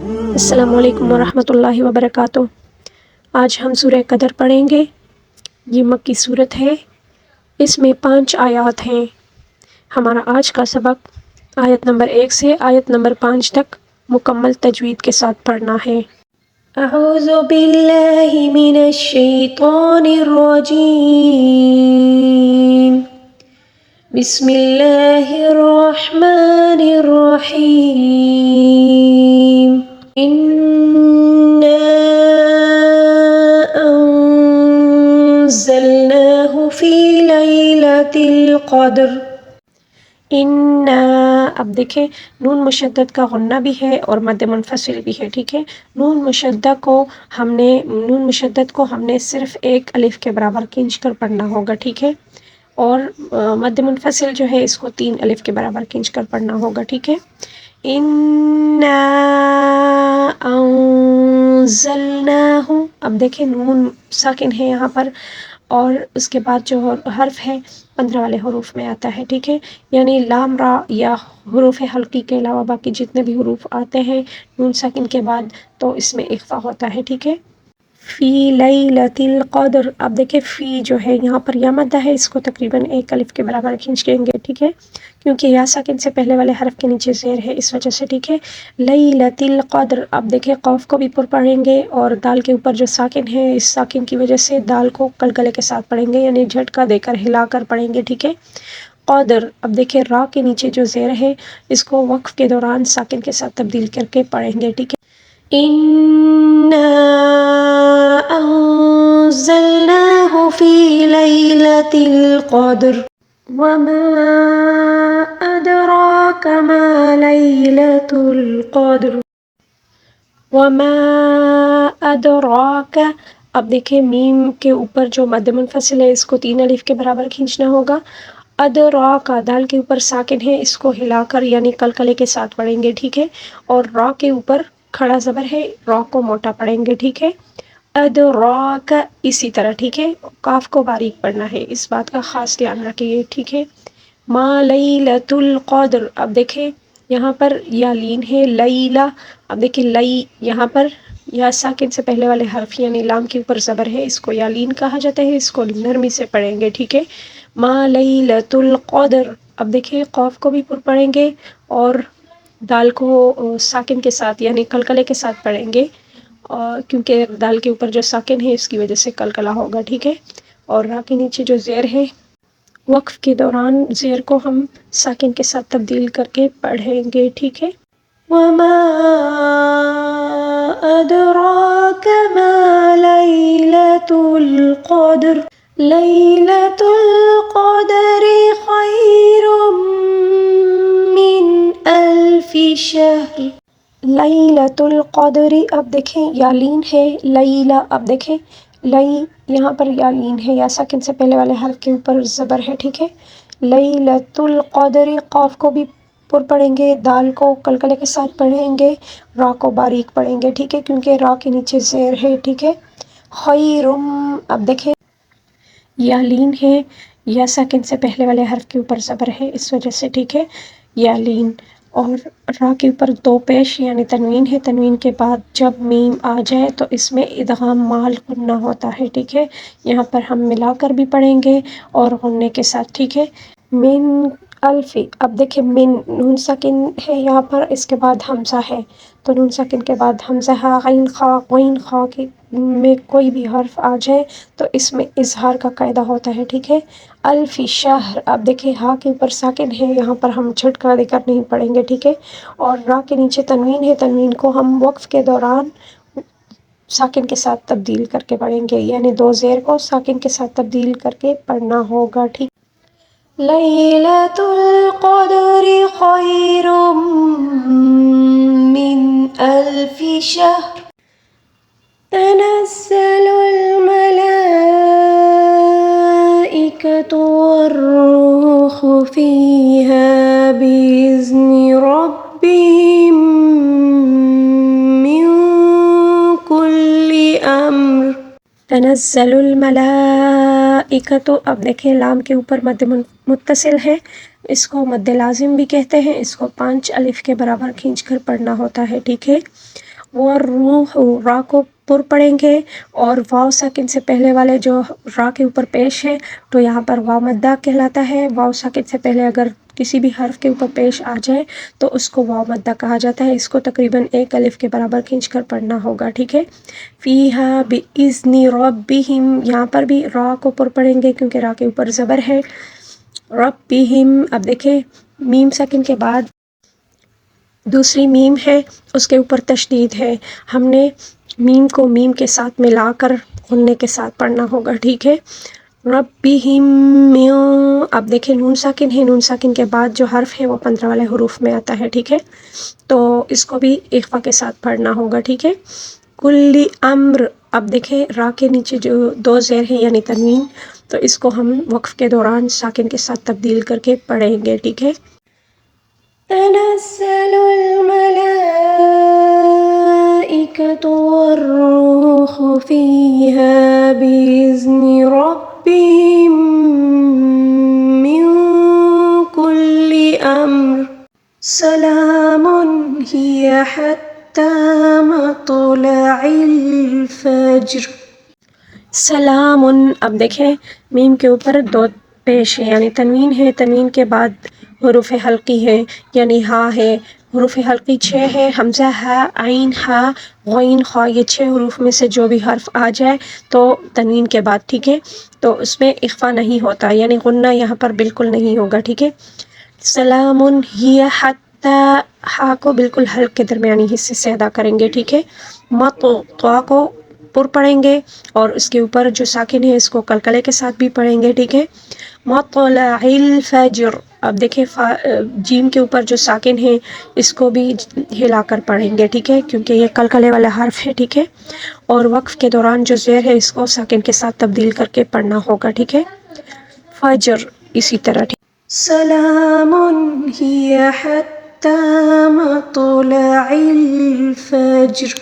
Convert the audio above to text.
السلام علیکم ورحمۃ اللہ وبرکاتہ۔ آج ہم سورہ قدر پڑھیں گے۔ یہ مکی صورت ہے، اس میں 5 آیات ہیں۔ ہمارا آج کا سبق آیت نمبر 1 سے آیت نمبر 5 تک مکمل تجوید کے ساتھ پڑھنا ہے۔ اعوذ باللہ من الشیطان الرجیم، بسم اللہ الرحمن الرحیم۔ إِنَّا أَنزَلْنَاهُ فِي لَيْلَةِ الْقَدْرِ۔ اب دیکھیں نون مشدد کا غنہ بھی ہے اور مد منفصل بھی ہے، ٹھیک ہے۔ نون مشدد کو ہم نے صرف ایک الف کے برابر کھینچ کر پڑھنا ہوگا، ٹھیک ہے، اور مد منفصل جو ہے اس کو 3 الف کے برابر کھینچ کر پڑھنا ہوگا، ٹھیک ہے۔ اِنَّا انزلناہ، اب دیکھیں نون ساکن ہے یہاں پر، اور اس کے بعد جو حرف ہے 15 والے حروف میں آتا ہے، ٹھیک ہے، یعنی لام را یا حروف حلقی کے علاوہ باقی جتنے بھی حروف آتے ہیں نون ساکن کے بعد تو اس میں اخفا ہوتا ہے، ٹھیک ہے۔ فی لیلۃ القدر، اب دیکھیں فی جو ہے یہاں پر یا مدہ ہے، اس کو تقریباً 1 الف کے برابر کھینچ لیں گے، ٹھیک ہے، کیونکہ یا ساکن سے پہلے والے حرف کے نیچے زیر ہے اس وجہ سے، ٹھیک ہے۔ لیلۃ القدر، اب دیکھیں قوف کو بھی پر پڑھیں گے اور دال کے اوپر جو ساکن ہے اس ساکن کی وجہ سے دال کو قلقلے کے ساتھ پڑھیں گے، یعنی جھٹکا دے کر ہلا کر پڑھیں گے، ٹھیک ہے۔ قدر، اب دیکھیں را کے نیچے جو زیر ہے اس کو وقف کے دوران ساکن کے ساتھ تبدیل کر کے پڑھیں گے، ٹھیک ہے۔ اِنَّا أنزلناه في ليلة القدر وما أدراك ما ليلة القدر وما أدراك، اب دیکھیں میم کے اوپر جو مد منفصل ہے اس کو 3 الف کے برابر کھینچنا ہوگا۔ ادراک، دال کے اوپر ساکن ہے، اس کو ہلا کر یعنی قلقلے کے ساتھ پڑھیں گے، ٹھیک ہے، اور را کے اوپر کھڑا زبر ہے، را کو موٹا پڑھیں گے، ٹھیک ہے۔ ادراک اسی طرح، ٹھیک ہے، کاف کو باریک پڑھنا ہے، اس بات کا خاص دھیان رکھیے، ٹھیک ہے۔ ما لیلۃ القدر، اب دیکھیں یہاں پر یا لین ہے لیلہ، اب دیکھیں لئی یہاں پر یا ساکن سے پہلے والے حرف یعنی لام کے اوپر زبر ہے، اس کو یا لین کہا جاتا ہے، اس کو نرمی سے پڑھیں گے، ٹھیک ہے۔ ما لیلۃ القدر، اب دیکھیں قوف کو بھی پر پڑھیں گے اور دال کو ساکن کے ساتھ یعنی قلقلے کے ساتھ پڑھیں گے، اور کیونکہ دال کے اوپر جو ساکن ہے اس کی وجہ سے قلقلہ ہوگا، ٹھیک ہے، اور را کے نیچے جو زیر ہے وقف کے دوران زیر کو ہم ساکن کے ساتھ تبدیل کر کے پڑھیں گے، ٹھیک ہے۔ وما أدراك ما ليلة القدر ليلة القدر خير من 1000 شهر۔ لیلۃ القدر، اب دیکھیں یا لین ہے لیلہ، اب دیکھیں لئی یہاں پر یا لین ہے، یا ساکن سے پہلے والے حرف کے اوپر زبر ہے، ٹھیک ہے۔ لیلۃ القدر، قوف کو بھی پر پڑھیں گے، دال کو قلقلے کے ساتھ پڑھیں گے، را کو باریک پڑھیں گے، ٹھیک ہے، کیونکہ را کے نیچے زیر ہے، ٹھیک ہے۔ خیرم، اب دیکھیں یا لین ہے، یا ساکن سے پہلے والے حرف کے اوپر زبر ہے اس وجہ سے، ٹھیک ہے، یا لین، اور را کے اوپر 2 پیش یعنی تنوین ہے، تنوین کے بعد جب میم آ جائے تو اس میں ادغام مال غنہ ہوتا ہے، ٹھیک ہے، یہاں پر ہم ملا کر بھی پڑھیں گے اور غنے کے ساتھ، ٹھیک ہے۔ من الف، اب دیکھیں من نون ساکن ہے یہاں پر، اس کے بعد حمزہ ہے، تو نون ساکن کے بعد حمزہ غین خا میں کوئی بھی حرف آ جائے تو اس میں اظہار کا قاعدہ ہوتا ہے، ٹھیک ہے۔ الف شہر، اب دیکھیں ہا کے اوپر ساکن ہے، یہاں پر ہم جھٹکا دے کر نہیں پڑھیں گے، ٹھیک ہے، اور را کے نیچے تنوین ہے، تنوین کو ہم وقف کے دوران ساکن کے ساتھ تبدیل کر کے پڑھیں گے، یعنی 2 زیر کو ساکن کے ساتھ تبدیل کر کے پڑھنا ہوگا، ٹھیک۔ لیلۃ القدر خیر من 1000 شهر تنزل الملائكة والروح فيها بإذن ربهم من كل أمر۔ تنزل الملائکۃ، اب دیکھیں لام کے اوپر مد متصل ہے، اس کو مد لازم بھی کہتے ہیں، اس کو 5 الف کے برابر کھینچ کر پڑھنا ہوتا ہے، ٹھیک ہے۔ والروح را کو پر پڑھیں گے اور واو ساکن سے پہلے والے جو را کے اوپر پیش ہے تو یہاں پر واو مدہ کہلاتا ہے. واو ساکن سے پہلے اگر کسی بھی حرف کے اوپر پیش آ جائے تو اس کو واو مدہ کہا جاتا ہے. اس کو تقریباً 1 الف کے برابر کھینچ کر پڑھنا ہوگا. ٹھیک ہے. فیہا بِإِذْنِ رَبِّہِم، یہاں پر بھی را کو پر پڑھیں گے کیونکہ را کے اوپر زبر ہے. ربہم، اب دیکھیں میم ساکن کے بعد دوسری میم ہے اس کے اوپر تشدید ہے. ہم نے میم کو میم کے ساتھ ملا کر غنّے کے ساتھ پڑھنا ہوگا. ٹھیک ہے. ربہم من، اب دیکھیں نون ساکن ہے، نون ساکن کے بعد جو حرف ہے وہ 15 والے حروف میں آتا ہے. ٹھیک ہے. تو اس کو بھی اخفا کے ساتھ پڑھنا ہوگا. ٹھیک ہے. کل امر، اب دیکھیں را کے نیچے جو 2 زیر ہیں یعنی تنوین، تو اس کو ہم وقف کے دوران ساکن کے ساتھ تبدیل کر کے پڑھیں گے. ٹھیک ہے. تنزل الملائكة والروح فيها بإذن ربهم من كل أمر سلام هي حتى مطلع الفجر. سلام، اب دیکھیں میم کے اوپر 2 پیش ہے یعنی تنوین ہے، تنوین کے بعد حروف حلقی ہے یعنی ہا ہے. حروف حلقی 6 ہے، حمزہ، ہا، عین، ہا، غین، خا، یہ 6 حروف میں سے جو بھی حرف آ جائے تو تنوین کے بعد. ٹھیک ہے. تو اس میں اخفا نہیں ہوتا یعنی غنہ یہاں پر بالکل نہیں ہوگا. ٹھیک ہے. سلام ہی حتی، ہا کو بالکل حلق کے درمیانی حصے سے ادا کریں گے. ٹھیک ہے. طا کو پر پڑھیں گے اور اس کے اوپر جو ساکن ہے اس کو قلقلے کے ساتھ بھی پڑھیں گے. ٹھیک ہے. مطلع الفجر، اب دیکھیں جیم کے اوپر جو ساکن ہے اس کو بھی ہلا کر پڑھیں گے. ٹھیک ہے. کیونکہ یہ قلقلے والا حرف ہے. ٹھیک ہے. اور وقف کے دوران جو زیر ہے اس کو ساکن کے ساتھ تبدیل کر کے پڑھنا ہوگا. ٹھیک ہے. فجر اسی طرح. سلام ہی حتی مطلع الفجر.